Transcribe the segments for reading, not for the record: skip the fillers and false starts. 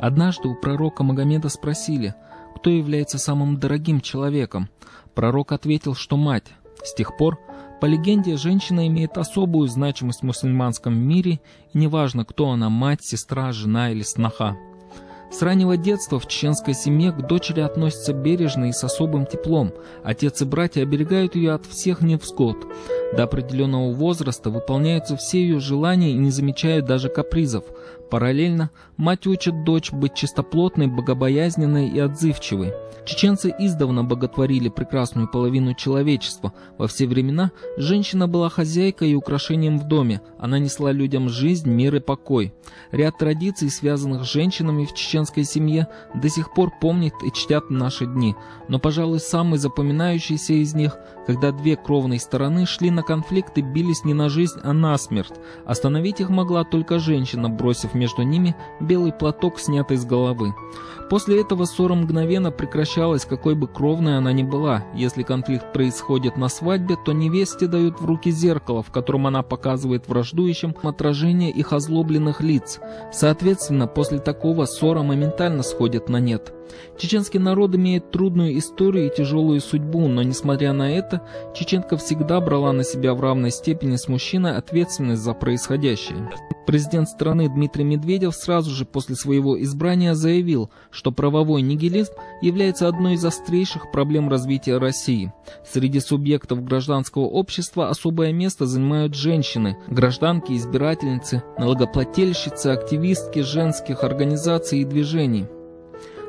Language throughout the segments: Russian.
Однажды у пророка Магомеда спросили, кто является самым дорогим человеком. Пророк ответил, что мать. С тех пор, по легенде, женщина имеет особую значимость в мусульманском мире, и неважно, кто она, мать, сестра, жена или сноха. С раннего детства в чеченской семье к дочери относятся бережно и с особым теплом. Отец и братья оберегают ее от всех невзгод. До определенного возраста выполняются все ее желания и не замечают даже капризов. Параллельно мать учит дочь быть чистоплотной, богобоязненной и отзывчивой. Чеченцы издавна боготворили прекрасную половину человечества. Во все времена женщина была хозяйкой и украшением в доме. Она несла людям жизнь, мир и покой. Ряд традиций, связанных с женщинами в чеченской семье, до сих пор помнят и чтят в наши дни. Но, пожалуй, самый запоминающийся из них, когда две кровные стороны шли на конфликт и бились не на жизнь, а на смерть. Остановить их могла только женщина, бросив между ними белый платок, снятый с головы. После этого ссора мгновенно прекращалась, какой бы кровной она ни была. Если конфликт происходит на свадьбе, то невесте дают в руки зеркало, в котором она показывает враждующим отражение их озлобленных лиц. Соответственно, после такого ссора моментально сходит на нет. Чеченский народ имеет трудную историю и тяжелую судьбу, но, несмотря на это, чеченка всегда брала на себя в равной степени с мужчиной ответственность за происходящее. Президент страны Дмитрий Медведев сразу же после своего избрания заявил, что правовой нигилизм является одной из острейших проблем развития России. Среди субъектов гражданского общества особое место занимают женщины, гражданки, избирательницы, налогоплательщицы, активистки женских организаций и движений.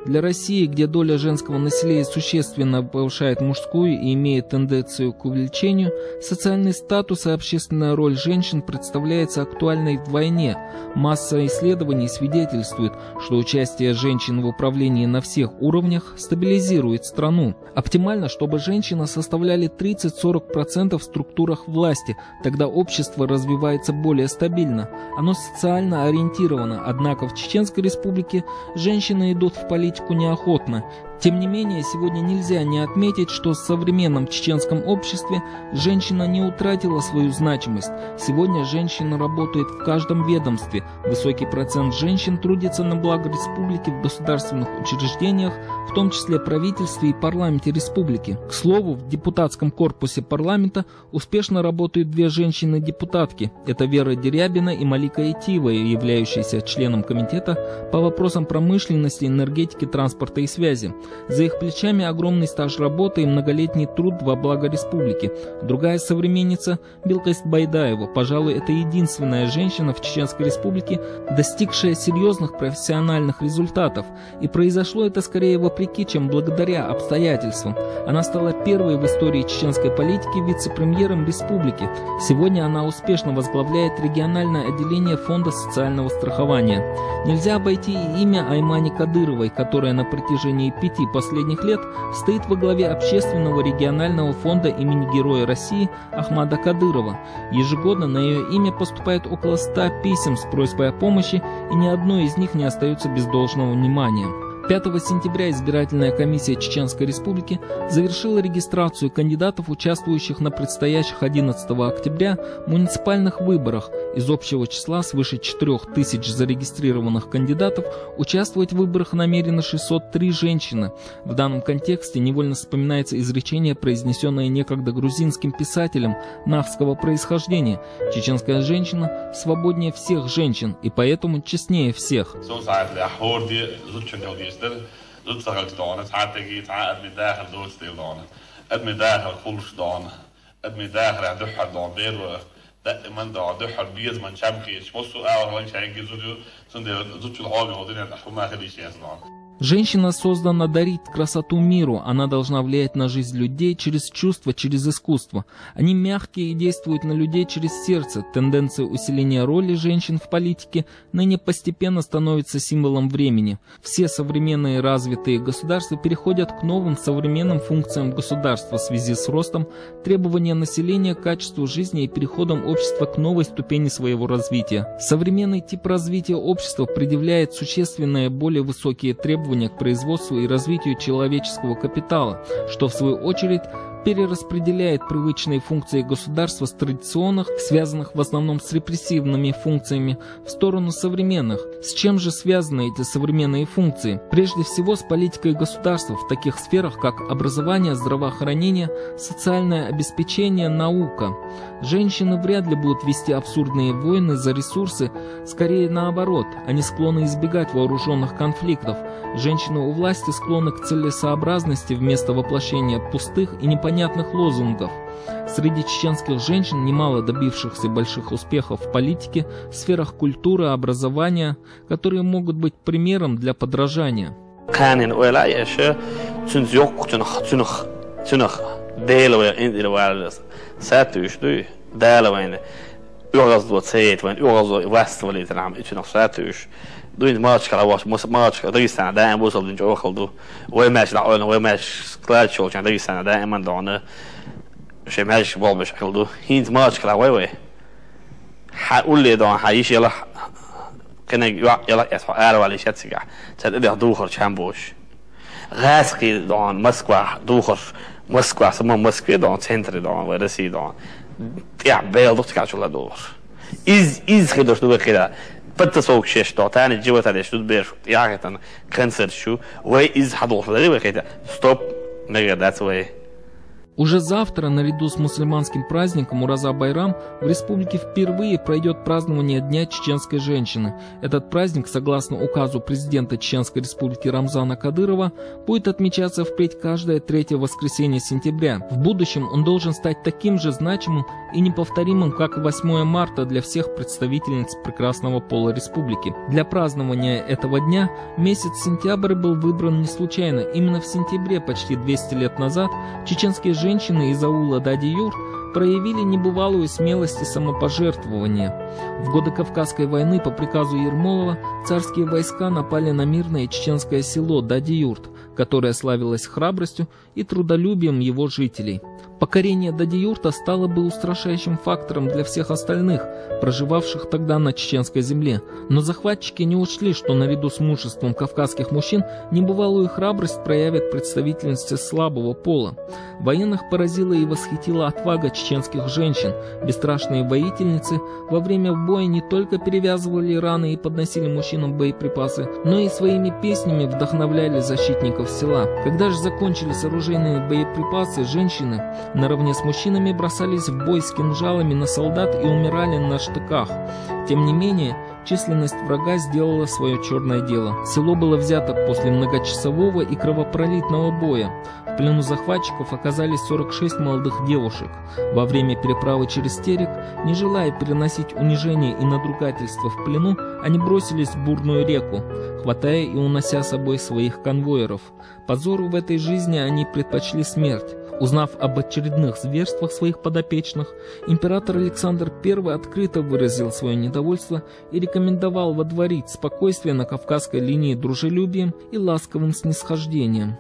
Для России, где доля женского населения существенно повышает мужскую и имеет тенденцию к увеличению, социальный статус и общественная роль женщин представляется актуальной вдвойне. Масса исследований свидетельствует, что участие женщин в управлении на всех уровнях стабилизирует страну. Оптимально, чтобы женщины составляли 30-40% в структурах власти, тогда общество развивается более стабильно. Оно социально ориентировано, однако в Чеченской Республике женщины идут в политику неохотно. Тем не менее, сегодня нельзя не отметить, что в современном чеченском обществе женщина не утратила свою значимость. Сегодня женщина работает в каждом ведомстве. Высокий процент женщин трудится на благо республики в государственных учреждениях, в том числе правительстве и парламенте республики. К слову, в депутатском корпусе парламента успешно работают две женщины-депутатки. Это Вера Дерябина и Малика Итиева, являющиеся членом комитета по вопросам промышленности, энергетики, транспорта и связи. За их плечами огромный стаж работы и многолетний труд во благо республики. Другая современница – Билкис Байдаева. Пожалуй, это единственная женщина в Чеченской Республике, достигшая серьезных профессиональных результатов. И произошло это скорее вопреки, чем благодаря обстоятельствам. Она стала первой в истории чеченской политики вице-премьером республики. Сегодня она успешно возглавляет региональное отделение Фонда социального страхования. Нельзя обойти и имя Аймани Кадыровой, которая на протяжении 5 последних лет стоит во главе общественного регионального фонда имени Героя России Ахмада Кадырова. Ежегодно на ее имя поступает около 100 писем с просьбой о помощи, и ни одно из них не остается без должного внимания. 5 сентября избирательная комиссия Чеченской Республики завершила регистрацию кандидатов, участвующих на предстоящих 11 октября муниципальных выборах. Из общего числа свыше 4000 зарегистрированных кандидатов участвовать в выборах намерены 603 женщины. В данном контексте невольно вспоминается изречение, произнесенное некогда грузинским писателем нахского происхождения: «Чеченская женщина свободнее всех женщин и поэтому честнее всех». زود ساقطانه تعتقي تعقد من داخل دوستي دانه قد من داخل خلص دانه قد من داخل عدوح دان بير دق من دا عدوح بيز من شمكي شمسو أول وين شيء جزوديو سندي زود شو الحاجة هذين الحكومة هذي شيء أصلاً. Женщина создана дарить красоту миру, она должна влиять на жизнь людей через чувства, через искусство. Они мягкие и действуют на людей через сердце. Тенденция усиления роли женщин в политике ныне постепенно становится символом времени. Все современные развитые государства переходят к новым современным функциям государства в связи с ростом требования населения к качеству жизни и переходом общества к новой ступени своего развития. Современный тип развития общества предъявляет существенно более высокие требования к производству и развитию человеческого капитала, что в свою очередь перераспределяет привычные функции государства с традиционных, связанных в основном с репрессивными функциями, в сторону современных. С чем же связаны эти современные функции? Прежде всего с политикой государства в таких сферах, как образование, здравоохранение, социальное обеспечение, наука. Женщины вряд ли будут вести абсурдные войны за ресурсы, скорее наоборот, они склонны избегать вооруженных конфликтов. Женщины у власти склонны к целесообразности вместо воплощения пустых и непонятных лозунгов. Среди чеченских женщин немало добившихся больших успехов в политике, в сферах культуры, образования, которые могут быть примером для подражания. دوين ماتش كلا واش ماتش دقيقة دائما بوصل دنجو خلدو ويماش لعونا ويماش كلاش شو كان دقيقة دائما دعنا شيء ماش بول مش خلدو هينت ماتش كلا وي حقول لي دعنا حيش يلا كنا يلا يسحق على ولا شيء تسجع تدري دوخر شامبوش غاسقي دعنا مسكوا دوخر مسكوا سمو مسكوا دعنا سنتر دعنا ورسي دعنا يا بيل ضغط كاش ولا دوخر إز خدوش دوخر كده بتسوق شيش دوتان الجوة تاني شو تبير يعني تان كنسر شو وي إز حدوش لدي وكيدا ستوب نجد that's way. Уже завтра, наряду с мусульманским праздником Ураза-Байрам, в республике впервые пройдет празднование Дня чеченской женщины. Этот праздник, согласно указу президента Чеченской республики Рамзана Кадырова, будет отмечаться впредь каждое третье воскресенье сентября. В будущем он должен стать таким же значимым и неповторимым, как и 8 марта для всех представительниц прекрасного пола республики. Для празднования этого дня месяц сентябрь был выбран не случайно. Именно в сентябре, почти 200 лет назад, чеченские женщины из аула Дади-Юр проявили небывалую смелость и самопожертвование. В годы Кавказской войны по приказу Ермолова царские войска напали на мирное чеченское село Дади-Юрт, которое славилось храбростью и трудолюбием его жителей. Покорение Дади-Юрта стало бы устрашающим фактором для всех остальных, проживавших тогда на чеченской земле. Но захватчики не учли, что наряду с мужеством кавказских мужчин небывалую храбрость проявят представительницы слабого пола. Военных поразила и восхитила отвага чеченских женщин. Бесстрашные воительницы во время боя не только перевязывали раны и подносили мужчинам боеприпасы, но и своими песнями вдохновляли защитников села. Когда же закончились оружейные боеприпасы, женщины наравне с мужчинами бросались в бой с кинжалами на солдат и умирали на штыках. Тем не менее, численность врага сделала свое черное дело. Село было взято после многочасового и кровопролитного боя. В плену захватчиков оказались 46 молодых девушек. Во время переправы через Терек, не желая переносить унижение и надругательство в плену, они бросились в бурную реку, хватая и унося с собой своих конвоиров. Позору в этой жизни они предпочли смерть. Узнав об очередных зверствах своих подопечных, император Александр I открыто выразил свое недовольство и рекомендовал водворить спокойствие на Кавказской линии дружелюбием и ласковым снисхождением.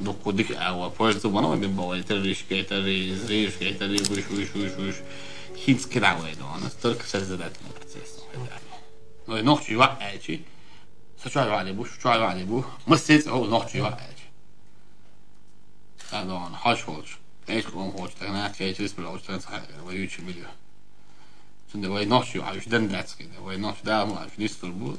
دوكو ديك او بروجكت وانا بين بوي تريش كيتري زريش كيتري وش هيتس كده عويد انا سترك سرزدات نو نوختي واعي سشوي على بوش شوي على بو مسيت او نوختي واعي هذا انا حاش هوش ايش كون هوش تاعنا كيتريس بلا تاع ويوتش فيديو سند وي نوختي واعي دن داتس كده وي نوختي دا ما في ديستربو